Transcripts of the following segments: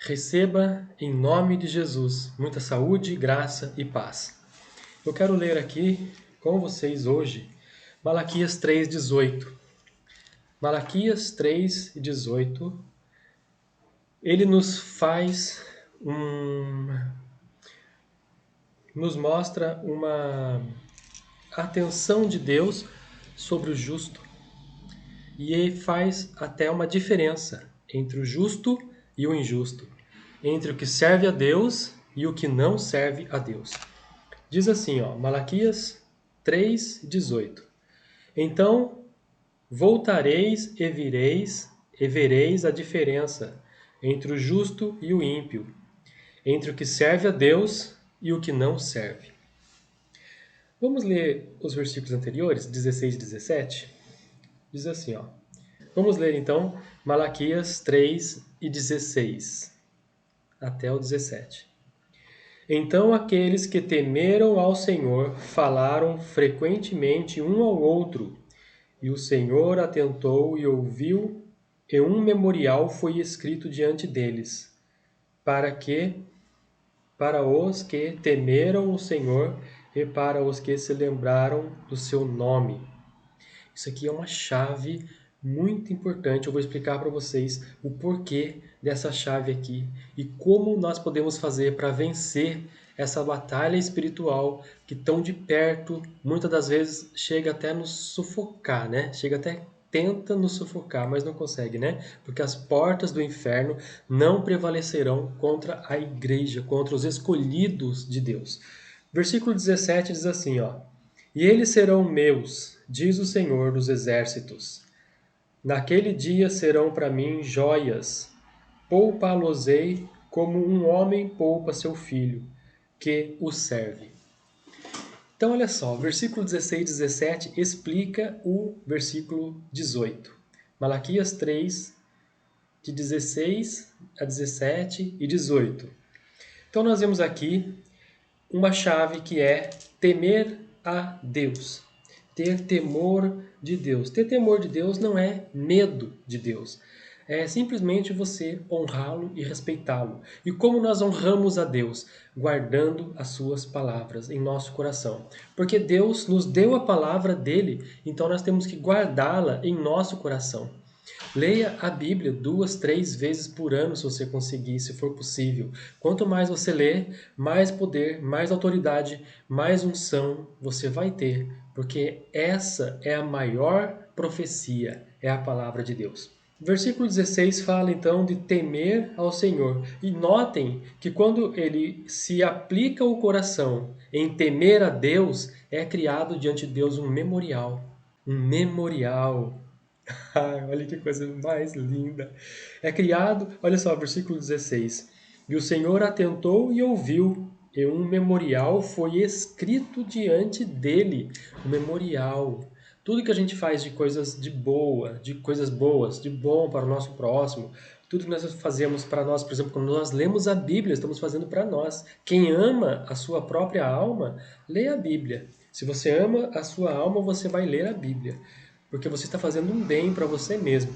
Receba, em nome de Jesus, muita saúde, graça e paz. Eu quero ler aqui com vocês hoje Malaquias 3,18. Malaquias 3,18, ele nos mostra uma atenção de Deus sobre o justo. E ele faz até uma diferença entre o justo e o injusto, entre o que serve a Deus e o que não serve a Deus. Diz assim, Malaquias 3,18. Então voltareis e vereis a diferença entre o justo e o ímpio, entre o que serve a Deus e o que não serve. Vamos ler os versículos anteriores, 16 e 17? Diz assim, Vamos ler então Malaquias 3:16 até o 17. Então aqueles que temeram ao Senhor falaram frequentemente um ao outro, e o Senhor atentou e ouviu, e um memorial foi escrito diante deles, para os que temeram o Senhor e para os que se lembraram do seu nome. Isso aqui é uma chave muito importante. Eu vou explicar para vocês o porquê dessa chave aqui e como nós podemos fazer para vencer essa batalha espiritual que tão de perto, muitas das vezes chega até a nos sufocar, né? Tenta nos sufocar, mas não consegue, né? Porque as portas do inferno não prevalecerão contra a igreja, contra os escolhidos de Deus. Versículo 17 diz assim, E eles serão meus, diz o Senhor dos Exércitos. Naquele dia serão para mim joias, poupa-los-ei como um homem poupa seu filho, que o serve. Então, olha só, o versículo 16 e 17 explica o versículo 18. Malaquias 3, de 16 a 17 e 18. Então, nós vemos aqui uma chave que é temer a Deus. Ter temor de Deus. Ter temor de Deus não é medo de Deus. É simplesmente você honrá-lo e respeitá-lo. E como nós honramos a Deus? Guardando as suas palavras em nosso coração. Porque Deus nos deu a palavra dele, então nós temos que guardá-la em nosso coração. Leia a Bíblia 2, 3 vezes por ano, se você conseguir, se for possível. Quanto mais você lê, mais poder, mais autoridade, mais unção você vai ter, porque essa é a maior profecia, é a palavra de Deus. Versículo 16 fala então de temer ao Senhor. E notem que quando ele se aplica o coração em temer a Deus, é criado diante de Deus um memorial. Um memorial. Olha que coisa mais linda. É criado, olha só, versículo 16. E o Senhor atentou e ouviu, e um memorial foi escrito diante dele. Um memorial. Tudo que a gente faz de coisas de boa, de coisas boas, de bom para o nosso próximo, tudo que nós fazemos para nós, por exemplo, quando nós lemos a Bíblia, estamos fazendo para nós. Quem ama a sua própria alma, lê a Bíblia. Se você ama a sua alma, você vai ler a Bíblia, porque você está fazendo um bem para você mesmo.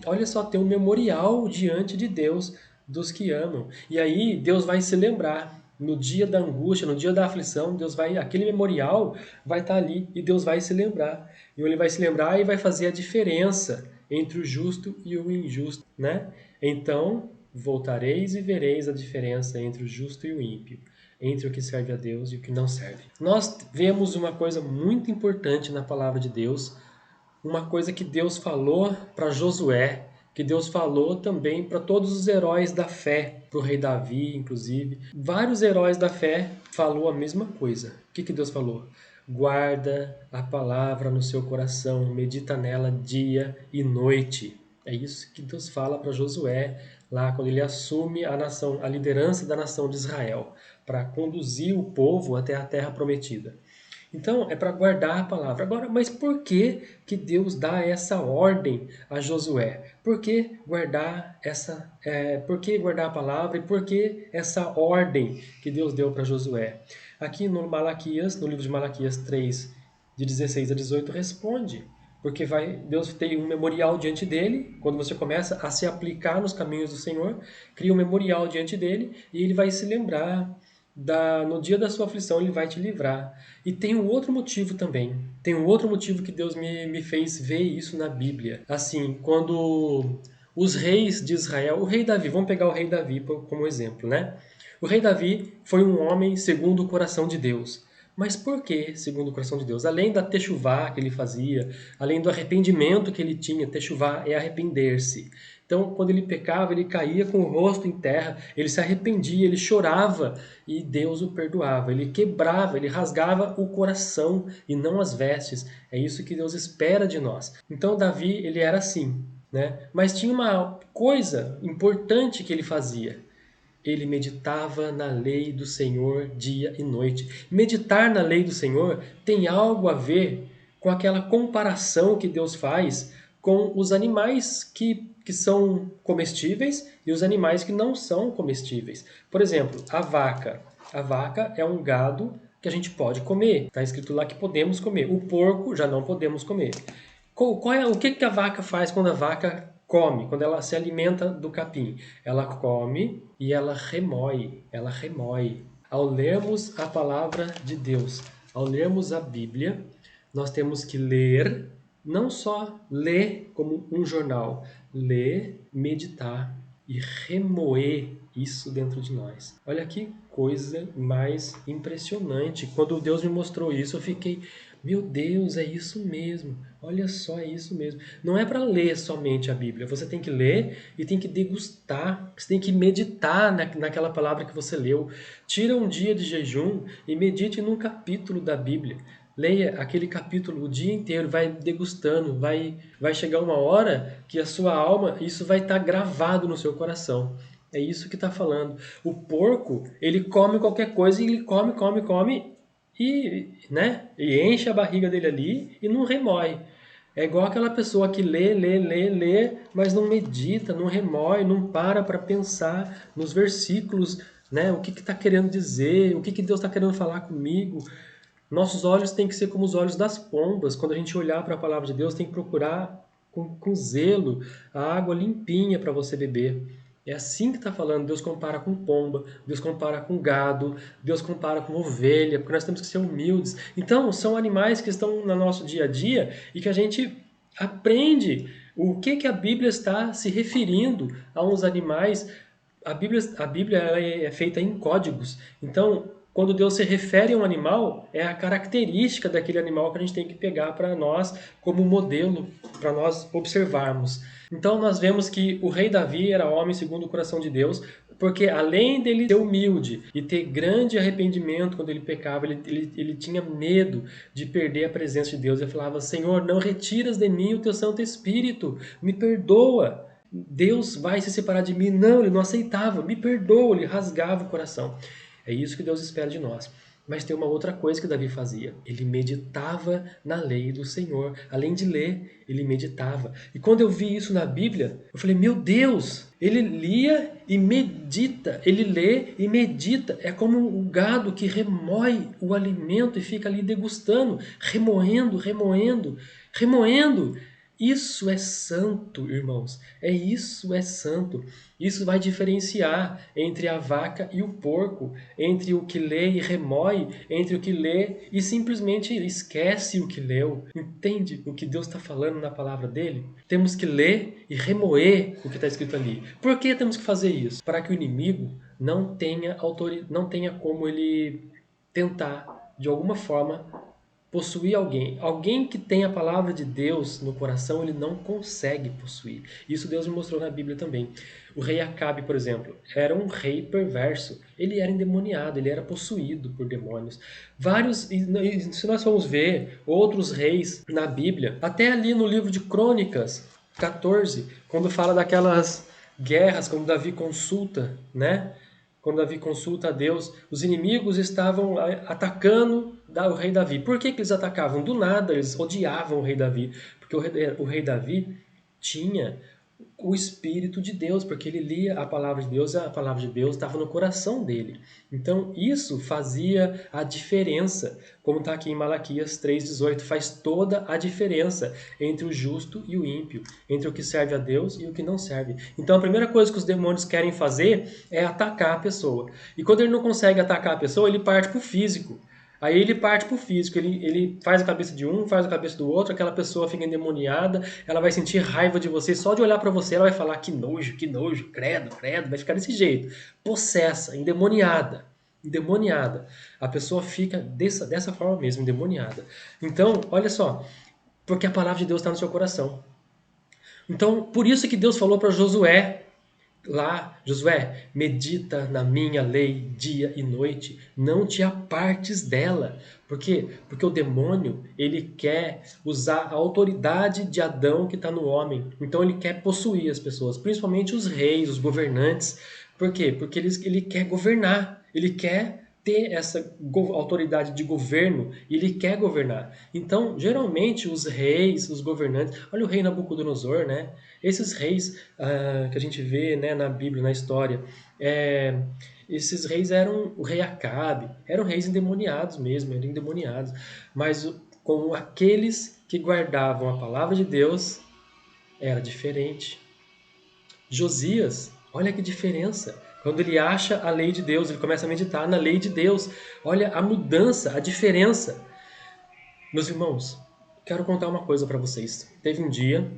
Olha só, tem um memorial diante de Deus dos que amam. E aí Deus vai se lembrar. No dia da angústia, no dia da aflição, aquele memorial vai estar ali e Deus vai se lembrar. E ele vai se lembrar e vai fazer a diferença entre o justo e o injusto, né? Então, voltareis e vereis a diferença entre o justo e o ímpio, entre o que serve a Deus e o que não serve. Nós vemos uma coisa muito importante na palavra de Deus, uma coisa que Deus falou para Josué, que Deus falou também para todos os heróis da fé, para o rei Davi, inclusive. Vários heróis da fé falou a mesma coisa. O que Deus falou? Guarda a palavra no seu coração, medita nela dia e noite. É isso que Deus fala para Josué, lá quando ele assume a nação, a liderança da nação de Israel, para conduzir o povo até a terra prometida. Então, é para guardar a palavra. Agora, mas por que Deus dá essa ordem a Josué? Por que guardar por que guardar a palavra e por que essa ordem que Deus deu para Josué? Aqui no livro de Malaquias 3, de 16 a 18, responde. Porque Deus tem um memorial diante dele, quando você começa a se aplicar nos caminhos do Senhor, cria um memorial diante dele e ele vai se lembrar no dia da sua aflição, ele vai te livrar. E tem um outro motivo também. Tem um outro motivo que Deus me fez ver isso na Bíblia. Assim, quando os reis de Israel, o rei Davi, vamos pegar o rei Davi como exemplo, né? O rei Davi foi um homem segundo o coração de Deus. Mas por que segundo o coração de Deus? Além da techuvá que ele fazia, além do arrependimento que ele tinha, techuvá é arrepender-se. Então, quando ele pecava, ele caía com o rosto em terra, ele se arrependia, ele chorava e Deus o perdoava. Ele quebrava, ele rasgava o coração e não as vestes. É isso que Deus espera de nós. Então, Davi, ele era assim, né? Mas tinha uma coisa importante que ele fazia. Ele meditava na lei do Senhor dia e noite. Meditar na lei do Senhor tem algo a ver com aquela comparação que Deus faz com os animais que são comestíveis e os animais que não são comestíveis. Por exemplo, a vaca. A vaca é um gado que a gente pode comer. Está escrito lá que podemos comer. O porco já não podemos comer. O que a vaca faz quando a vaca come, quando ela se alimenta do capim? Ela come e ela remói, ela remói. Ao lermos a palavra de Deus, ao lermos a Bíblia, nós temos que ler, não só ler como um jornal, ler, meditar e remoer isso dentro de nós. Olha que coisa mais impressionante. Quando Deus me mostrou isso, eu fiquei, meu Deus, é isso mesmo. Olha só, é isso mesmo. Não é para ler somente a Bíblia. Você tem que ler e tem que degustar. Você tem que meditar naquela palavra que você leu. Tira um dia de jejum e medite num capítulo da Bíblia. Leia aquele capítulo o dia inteiro, vai degustando, vai chegar uma hora que a sua alma, isso vai estar gravado no seu coração. É isso que está falando. O porco, ele come qualquer coisa e ele come, come, come e, né, e enche a barriga dele ali e não remói. É igual aquela pessoa que lê, lê, lê, lê, mas não medita, não remói, não para pensar nos versículos, né? O que está querendo dizer, o que Deus está querendo falar comigo. Nossos olhos têm que ser como os olhos das pombas. Quando a gente olhar para a palavra de Deus, tem que procurar com zelo a água limpinha para você beber. É assim que está falando. Deus compara com pomba, Deus compara com gado, Deus compara com ovelha, porque nós temos que ser humildes. Então, são animais que estão no nosso dia a dia e que a gente aprende o que a Bíblia está se referindo a uns animais. A Bíblia ela é feita em códigos. Então, quando Deus se refere a um animal, é a característica daquele animal que a gente tem que pegar para nós como modelo, para nós observarmos. Então nós vemos que o rei Davi era homem segundo o coração de Deus, porque além dele ser humilde e ter grande arrependimento quando ele pecava, ele tinha medo de perder a presença de Deus. Ele falava, Senhor, não retiras de mim o teu Santo Espírito, me perdoa. Deus vai se separar de mim. Não, ele não aceitava, me perdoa, ele rasgava o coração. É isso que Deus espera de nós. Mas tem uma outra coisa que Davi fazia. Ele meditava na lei do Senhor. Além de ler, ele meditava. E quando eu vi isso na Bíblia, eu falei, meu Deus, ele lia e medita. Ele lê e medita. É como o gado que remói o alimento e fica ali degustando, remoendo, remoendo, remoendo. Isso é santo, irmãos. Isso é santo. Isso vai diferenciar entre a vaca e o porco, entre o que lê e remói, entre o que lê e simplesmente esquece o que leu. Entende o que Deus está falando na palavra dele? Temos que ler e remoer o que está escrito ali. Por que temos que fazer isso? Para que o inimigo não tenha não tenha como ele tentar, de alguma forma, possuir alguém. Alguém que tem a palavra de Deus no coração, ele não consegue possuir. Isso Deus me mostrou na Bíblia também. O rei Acabe, por exemplo, era um rei perverso. Ele era endemoniado, ele era possuído por demônios. Se nós formos ver outros reis na Bíblia, até ali no livro de Crônicas 14, quando fala daquelas guerras, quando Davi consulta, né? Quando Davi consulta a Deus, os inimigos estavam atacando o rei Davi. Por que eles atacavam? Do nada, eles odiavam o rei Davi. Porque o rei Davi tinha o Espírito de Deus, porque ele lia a palavra de Deus e a palavra de Deus estava no coração dele. Então isso fazia a diferença, como está aqui em Malaquias 3,18, faz toda a diferença entre o justo e o ímpio, entre o que serve a Deus e o que não serve. Então a primeira coisa que os demônios querem fazer é atacar a pessoa. E quando ele não consegue atacar a pessoa, ele parte para o físico. Aí ele parte pro físico, ele faz a cabeça de um, faz a cabeça do outro, aquela pessoa fica endemoniada, ela vai sentir raiva de você, só de olhar pra você ela vai falar que nojo, credo, credo, vai ficar desse jeito, possessa, endemoniada, endemoniada. A pessoa fica dessa forma mesmo, endemoniada. Então, olha só, porque a palavra de Deus está no seu coração. Então, por isso que Deus falou para Josué, lá, Josué, medita na minha lei dia e noite, não te apartes dela. Por quê? Porque o demônio, ele quer usar a autoridade de Adão que está no homem. Então ele quer possuir as pessoas, principalmente os reis, os governantes. Por quê? Porque ele quer governar, ele quer ter essa autoridade de governo e ele quer governar. Então, geralmente, os reis, os governantes... Olha o rei Nabucodonosor, né? Esses reis que a gente vê, né, na Bíblia, na história, esses reis eram o rei Acabe, eram reis endemoniados mesmo, eram endemoniados. Mas com aqueles que guardavam a palavra de Deus, era diferente. Josias, olha que diferença. Quando ele acha a lei de Deus, ele começa a meditar na lei de Deus. Olha a mudança, a diferença. Meus irmãos, quero contar uma coisa para vocês. Teve um dia,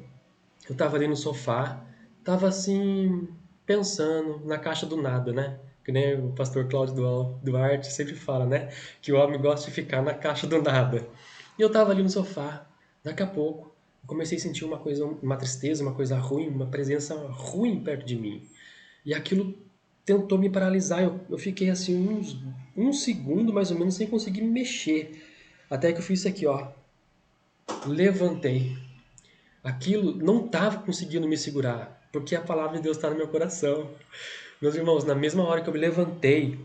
eu estava ali no sofá, estava assim, pensando na caixa do nada, né? Que nem o pastor Cláudio Duarte sempre fala, né? Que o homem gosta de ficar na caixa do nada. E eu estava ali no sofá, daqui a pouco, eu comecei a sentir uma coisa, uma tristeza, uma coisa ruim, uma presença ruim perto de mim. E aquilo tentou me paralisar. Eu fiquei assim um segundo mais ou menos sem conseguir me mexer. Até que eu fiz isso aqui, ó. Levantei. Aquilo não estava conseguindo me segurar, porque a palavra de Deus está no meu coração. Meus irmãos, na mesma hora que eu me levantei,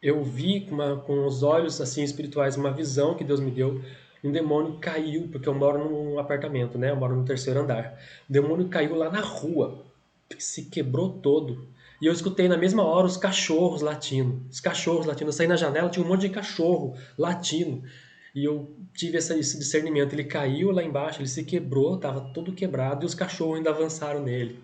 eu vi com os olhos assim espirituais uma visão que Deus me deu. Um demônio caiu, porque eu moro num apartamento, né? Eu moro no terceiro andar. O demônio caiu lá na rua, se quebrou todo. E eu escutei na mesma hora os cachorros latindo. Os cachorros latindo. Eu saí na janela, tinha um monte de cachorro latindo. E eu tive esse discernimento. Ele caiu lá embaixo, ele se quebrou, estava todo quebrado e os cachorros ainda avançaram nele.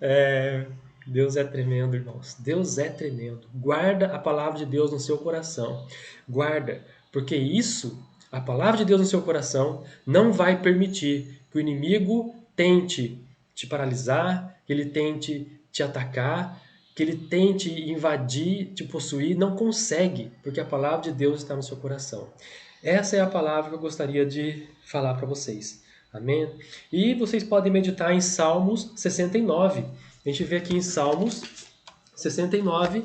É, Deus é tremendo, irmãos. Deus é tremendo. Guarda a palavra de Deus no seu coração. Guarda, porque isso, a palavra de Deus no seu coração, não vai permitir que o inimigo tente te paralisar, que ele tente te atacar, que ele tente invadir, te possuir. Não consegue, porque a palavra de Deus está no seu coração. Essa é a palavra que eu gostaria de falar para vocês. Amém? E vocês podem meditar em Salmos 69. A gente vê aqui em Salmos 69,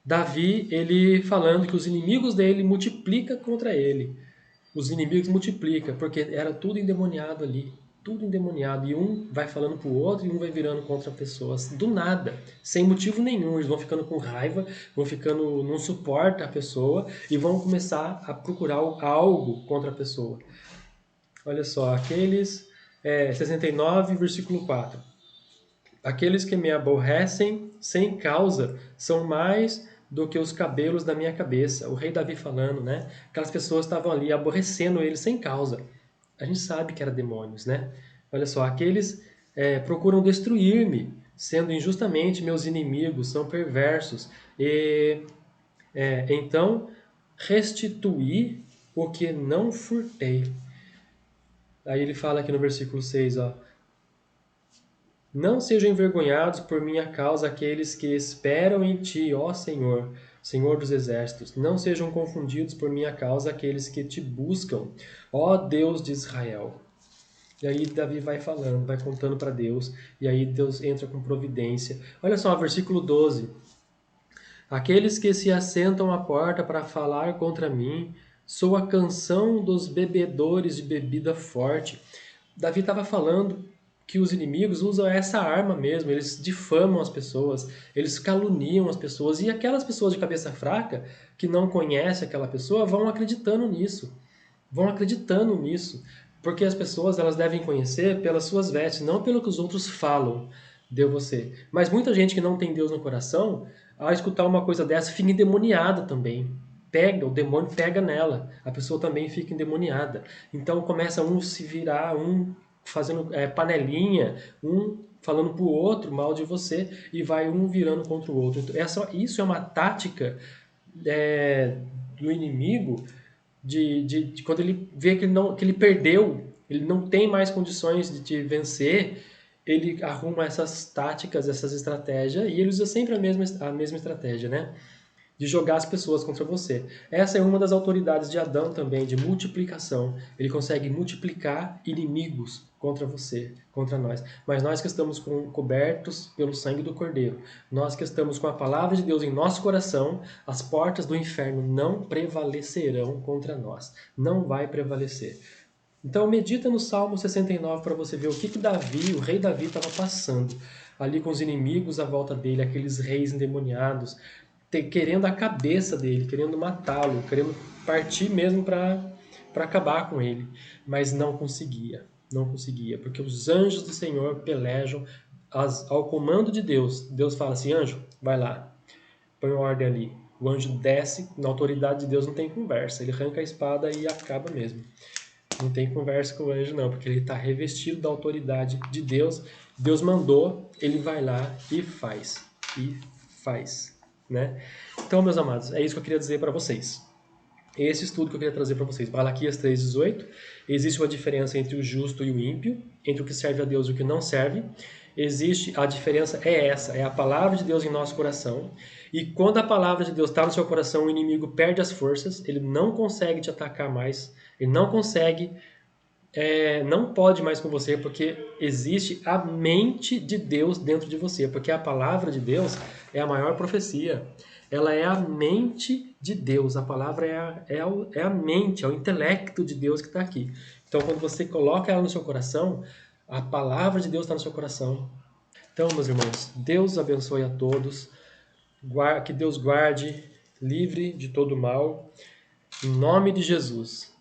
Davi, ele falando que os inimigos dele multiplicam contra ele. Os inimigos multiplicam, porque era tudo endemoniado ali. Tudo endemoniado. E um vai falando pro outro e um vai virando contra pessoas. Do nada. Sem motivo nenhum. Eles vão ficando com raiva, vão ficando, não suporta a pessoa e vão começar a procurar algo contra a pessoa. Olha só, 69, versículo 4. Aqueles que me aborrecem sem causa são mais do que os cabelos da minha cabeça. O rei Davi falando, né? Aquelas pessoas estavam ali aborrecendo ele sem causa. A gente sabe que eram demônios, né? Olha só, aqueles procuram destruir-me, sendo injustamente meus inimigos, são perversos. Então, restituí o que não furtei. Aí ele fala aqui no versículo 6, ó. Não sejam envergonhados por minha causa aqueles que esperam em ti, ó Senhor, Senhor dos exércitos. Não sejam confundidos por minha causa aqueles que te buscam, ó Deus de Israel. E aí Davi vai falando, vai contando para Deus, e aí Deus entra com providência. Olha só, versículo 12. Aqueles que se assentam à porta para falar contra mim, sou a canção dos bebedores de bebida forte. Davi estava falando que os inimigos usam essa arma mesmo, eles difamam as pessoas, eles caluniam as pessoas, e aquelas pessoas de cabeça fraca, que não conhecem aquela pessoa, vão acreditando nisso. Vão acreditando nisso. Porque as pessoas elas devem conhecer pelas suas vestes, não pelo que os outros falam de você. Mas muita gente que não tem Deus no coração, ao escutar uma coisa dessa, fica endemoniada também. Pega, o demônio pega nela. A pessoa também fica endemoniada. Então começa um se virar, um fazendo panelinha, um falando pro outro mal de você e vai um virando contra o outro. Então, isso é uma tática é, do inimigo de quando ele vê que ele perdeu, ele não tem mais condições de te vencer, ele arruma essas táticas, essas estratégias, e ele usa sempre a mesma estratégia, né? De jogar as pessoas contra você. Essa é uma das autoridades de Adão também, de multiplicação. Ele consegue multiplicar inimigos contra você, contra nós. Mas nós que estamos cobertos pelo sangue do Cordeiro, nós que estamos com a palavra de Deus em nosso coração, as portas do inferno não prevalecerão contra nós. Não vai prevalecer. Então medita no Salmo 69 para você ver o que Davi, o rei Davi, estava passando ali com os inimigos à volta dele, aqueles reis endemoniados, querendo a cabeça dele, querendo matá-lo, querendo partir mesmo para acabar com ele, mas não conseguia, não conseguia, porque os anjos do Senhor pelejam ao comando de Deus. Deus fala assim: anjo, vai lá, põe ordem ali. O anjo desce, na autoridade de Deus não tem conversa, ele arranca a espada e acaba mesmo. Não tem conversa com o anjo não, porque ele está revestido da autoridade de Deus. Deus mandou, ele vai lá e faz. E faz, né? Então, meus amados, é isso que eu queria dizer para vocês. Esse estudo que eu queria trazer para vocês. Malaquias 3,18. Existe uma diferença entre o justo e o ímpio, entre o que serve a Deus e o que não serve. Existe, a diferença é essa, é a palavra de Deus em nosso coração. E quando a palavra de Deus está no seu coração, o inimigo perde as forças, ele não consegue te atacar mais, ele não consegue, não pode mais com você, porque existe a mente de Deus dentro de você, porque a palavra de Deus é a maior profecia. Ela é a mente de Deus, a palavra é a mente, é o intelecto de Deus que está aqui. Então, quando você coloca ela no seu coração, a palavra de Deus está no seu coração. Então, meus irmãos, Deus abençoe a todos, que Deus guarde, livre de todo mal, em nome de Jesus.